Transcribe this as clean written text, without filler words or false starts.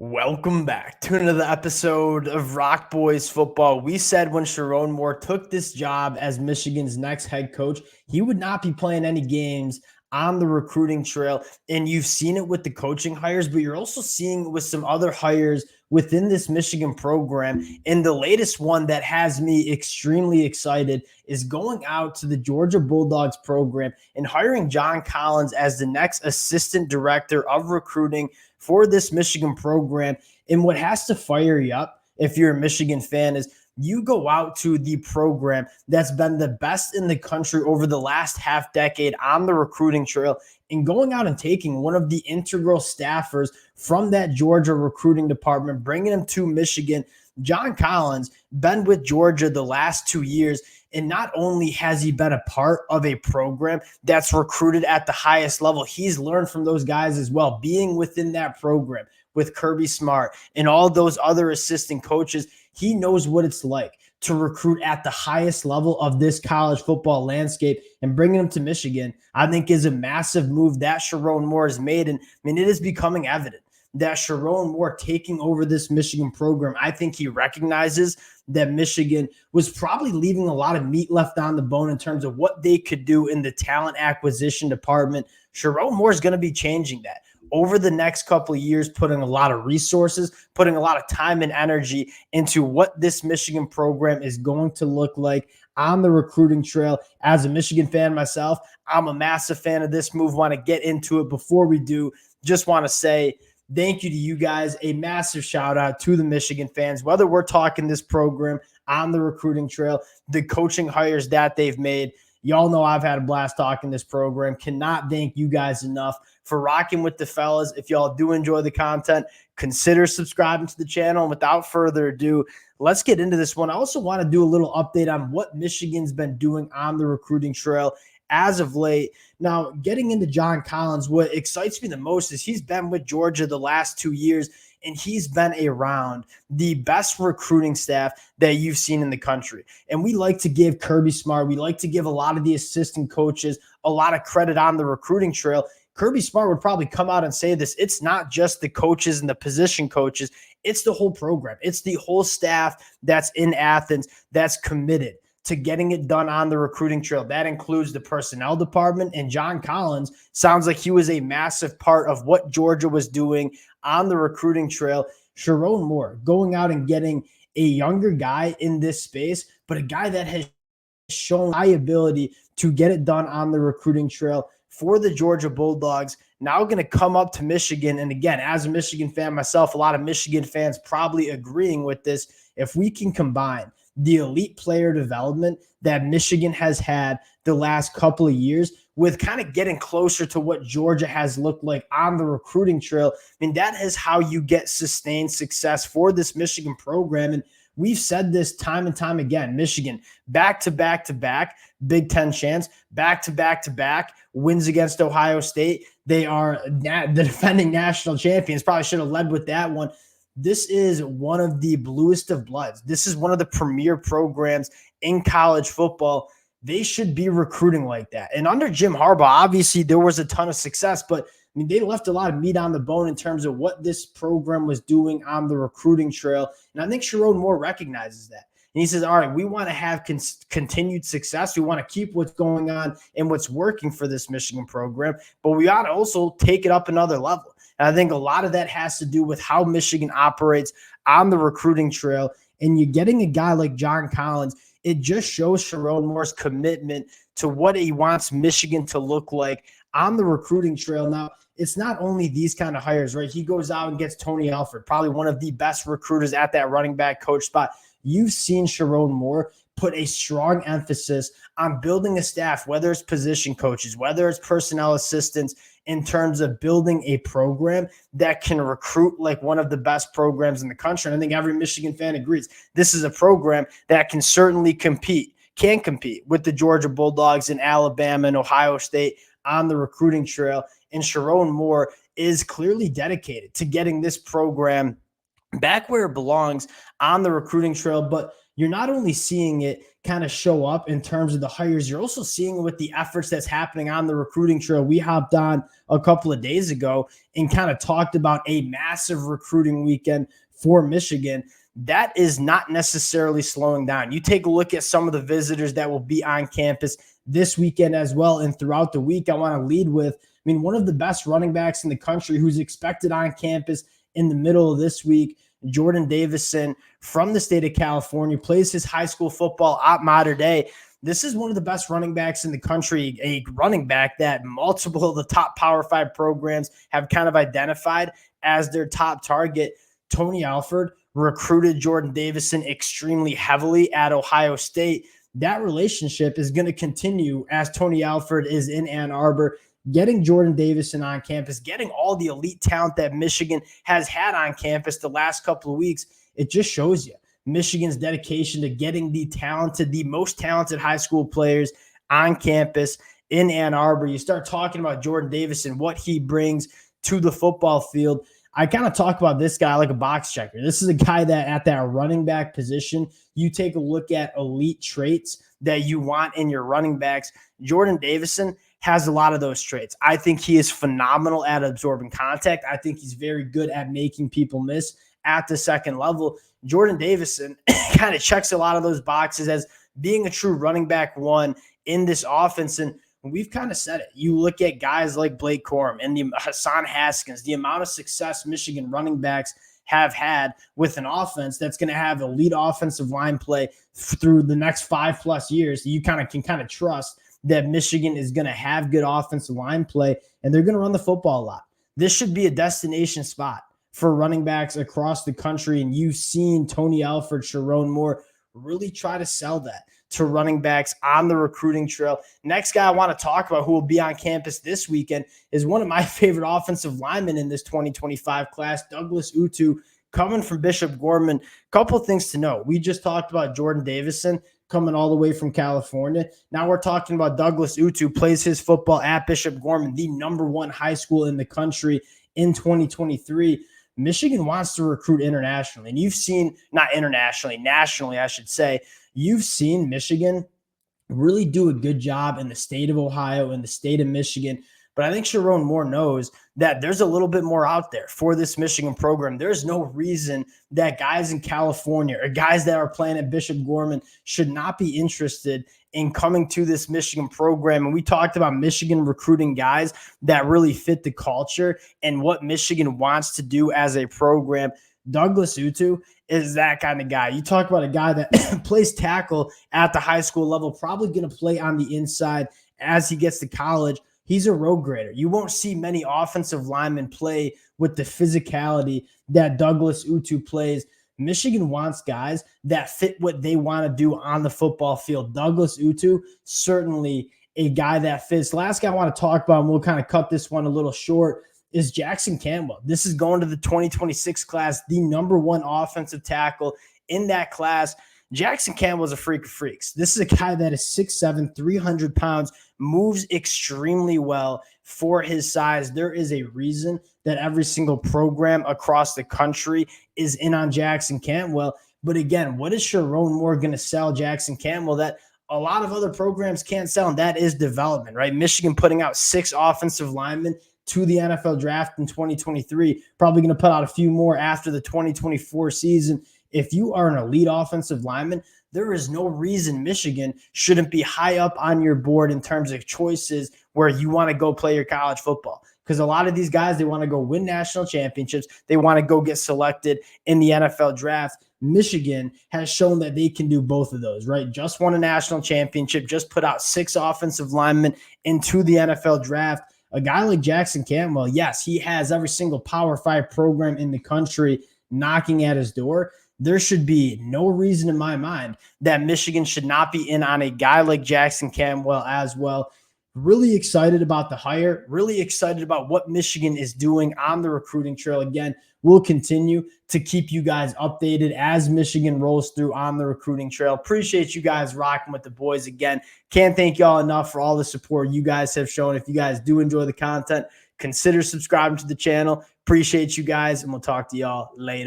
Welcome back to another episode of Rock Boys Football. We said when Sherrone Moore took this job as Michigan's next head coach, he would not be playing any games on the recruiting trail. And you've seen it with the coaching hires, but you're also seeing it with some other hires within this Michigan program. And the latest one that has me extremely excited is going out to the Georgia Bulldogs program and hiring John Collings as the next assistant director of recruiting for this Michigan program. And what has to fire you up if you're a Michigan fan is you go out to the program that's been the best in the country over the last half decade on the recruiting trail and going out and taking one of the integral staffers from that Georgia recruiting department, bringing him to Michigan. John Collings, been with Georgia the last 2 years, and not only has he been a part of a program that's recruited at the highest level, he's learned from those guys as well. Being within that program with Kirby Smart and all those other assistant coaches, he knows what it's like to recruit at the highest level of this college football landscape, and bringing him to Michigan, I think, is a massive move that Sherrone Moore has made. And I mean, it is becoming evident that Sherrone Moore taking over this Michigan program, I think he recognizes that Michigan was probably leaving a lot of meat left on the bone in terms of what they could do in the talent acquisition department. Sherrone Moore is going to be changing that over the next couple of years, putting a lot of resources, putting a lot of time and energy into what this Michigan program is going to look like on the recruiting trail. As a Michigan fan myself, I'm a massive fan of this move. Want to get into it. Before we do, just want to say thank you to you guys. A massive shout out to the Michigan fans, whether we're talking this program on the recruiting trail, the coaching hires that they've made. Y'all know I've had a blast talking this program. Cannot thank you guys enough for rocking with the fellas. If y'all do enjoy the content, consider subscribing to the channel. And without further ado, let's get into this one. I also want to do a little update on what Michigan's been doing on the recruiting trail as of late. Now, getting into John Collings, what excites me the most is he's been with Georgia the last 2 years, and he's been around the best recruiting staff that you've seen in the country. And we like to give Kirby Smart, we like to give a lot of the assistant coaches a lot of credit on the recruiting trail. Kirby Smart would probably come out and say this. It's not just the coaches and the position coaches. It's the whole program. It's the whole staff that's in Athens that's committed to getting it done on the recruiting trail. That includes the personnel department, and John Collings sounds like he was a massive part of what Georgia was doing on the recruiting trail. Sherrone Moore going out and getting a younger guy in this space, but a guy that has shown high ability to get it done on the recruiting trail for the Georgia Bulldogs. Now going to come up to Michigan. And again, as a Michigan fan myself, a lot of Michigan fans probably agreeing with this. If we can combine the elite player development that Michigan has had the last couple of years with kind of getting closer to what Georgia has looked like on the recruiting trail, I mean, that is how you get sustained success for this Michigan program. And we've said this time and time again. Michigan, back-to-back-to-back, Big Ten champs, back-to-back-to-back wins against Ohio State. They are the defending national champions. Probably should have led with that one. This is one of the bluest of bloods. This is one of the premier programs in college football. They should be recruiting like that. And under Jim Harbaugh, obviously there was a ton of success, but I mean, they left a lot of meat on the bone in terms of what this program was doing on the recruiting trail. And I think Sherrone Moore recognizes that. And he says, all right, we want to have continued success. We want to keep what's going on and what's working for this Michigan program, but we ought to also take it up another level. And I think a lot of that has to do with how Michigan operates on the recruiting trail. And you're getting a guy like John Collings, it just shows Sherrone Moore's commitment to what he wants Michigan to look like on the recruiting trail. Now, it's not only these kind of hires, right? He goes out and gets Tony Alford, probably one of the best recruiters at that running back coach spot. You've seen Sherrone Moore put a strong emphasis on building a staff, whether it's position coaches, whether it's personnel assistants, in terms of building a program that can recruit like one of the best programs in the country. And I think every Michigan fan agrees. This is a program that can certainly compete with the Georgia Bulldogs and Alabama and Ohio State on the recruiting trail. And Sherrone Moore is clearly dedicated to getting this program back where it belongs on the recruiting trail. But you're not only seeing it kind of show up in terms of the hires, you're also seeing it with the efforts that's happening on the recruiting trail. We hopped on a couple of days ago and kind of talked about a massive recruiting weekend for Michigan. That is not necessarily slowing down. You take a look at some of the visitors that will be on campus this weekend as well. And throughout the week, I want to lead with, one of the best running backs in the country who's expected on campus in the middle of this week, Jordan Davidson from the state of California, plays his high school football at Mater Dei. This is one of the best running backs in the country, a running back that multiple of the top Power 5 programs have kind of identified as their top target. Tony Alford recruited Jordan Davidson extremely heavily at Ohio State. That relationship is going to continue as Tony Alford is in Ann Arbor, getting Jordan Davidson on campus, getting all the elite talent that Michigan has had on campus the last couple of weeks. It just shows you Michigan's dedication to getting the most talented high school players on campus in Ann Arbor. You start talking about Jordan Davidson, what he brings to the football field. I kind of talk about this guy like a box checker. This is a guy that at that running back position, you take a look at elite traits that you want in your running backs. Jordan Davidson has a lot of those traits. I think he is phenomenal at absorbing contact. I think he's very good at making people miss at the second level. Jordan Davidson kind of checks a lot of those boxes as being a true running back one in this offense. And we've kind of said it. You look at guys like Blake Corum and the Hassan Haskins, the amount of success Michigan running backs have had with an offense that's going to have elite offensive line play through the next 5+ years. You can trust that Michigan is going to have good offensive line play, and they're going to run the football a lot. This should be a destination spot for running backs across the country, and you've seen Tony Alford, Sherrone Moore really try to sell that to running backs on the recruiting trail. Next guy I want to talk about who will be on campus this weekend is one of my favorite offensive linemen in this 2025 class, Douglas Utu, coming from Bishop Gorman. Couple things to know. We just talked about Jordan Davidson coming all the way from California. Now we're talking about Douglas Utu, plays his football at Bishop Gorman, the #1 high school in the country in 2023. Michigan wants to recruit internationally. And you've seen, not internationally, nationally, I should say, you've seen Michigan really do a good job in the state of Ohio and the state of Michigan. But I think Sherrone Moore knows that there's a little bit more out there for this Michigan program. There's no reason that guys in California or guys that are playing at Bishop Gorman should not be interested in coming to this Michigan program. And we talked about Michigan recruiting guys that really fit the culture and what Michigan wants to do as a program. Douglas Utu is that kind of guy. You talk about a guy that plays tackle at the high school level, probably going to play on the inside as he gets to college. He's a road grader. You won't see many offensive linemen play with the physicality that Douglas Utu plays. Michigan wants guys that fit what they want to do on the football field. Douglas Utu, certainly a guy that fits. Last guy I want to talk about, and we'll kind of cut this one a little short, is Jackson Campbell. This is going to the 2026 class, the #1 offensive tackle in that class. Jackson Campbell is a freak of freaks. This is a guy that is 6'7", 300 pounds, moves extremely well for his size. There is a reason that every single program across the country is in on Jackson Campbell. But again, what is Sherrone Moore going to sell Jackson Campbell that a lot of other programs can't sell? And that is development, right? Michigan putting out 6 offensive linemen to the NFL draft in 2023, probably going to put out a few more after the 2024 season. If you are an elite offensive lineman, there is no reason Michigan shouldn't be high up on your board in terms of choices where you want to go play your college football. Because a lot of these guys, they want to go win national championships. They want to go get selected in the NFL draft. Michigan has shown that they can do both of those, right? Just won a national championship, just put out 6 offensive linemen into the NFL draft. A guy like Jackson Campbell, yes, he has every single Power 5 program in the country knocking at his door. There should be no reason in my mind that Michigan should not be in on a guy like Jackson Campbell as well. Really excited about the hire, really excited about what Michigan is doing on the recruiting trail. Again, we'll continue to keep you guys updated as Michigan rolls through on the recruiting trail. Appreciate you guys rocking with the boys again. Can't thank y'all enough for all the support you guys have shown. If you guys do enjoy the content, consider subscribing to the channel. Appreciate you guys, and we'll talk to y'all later.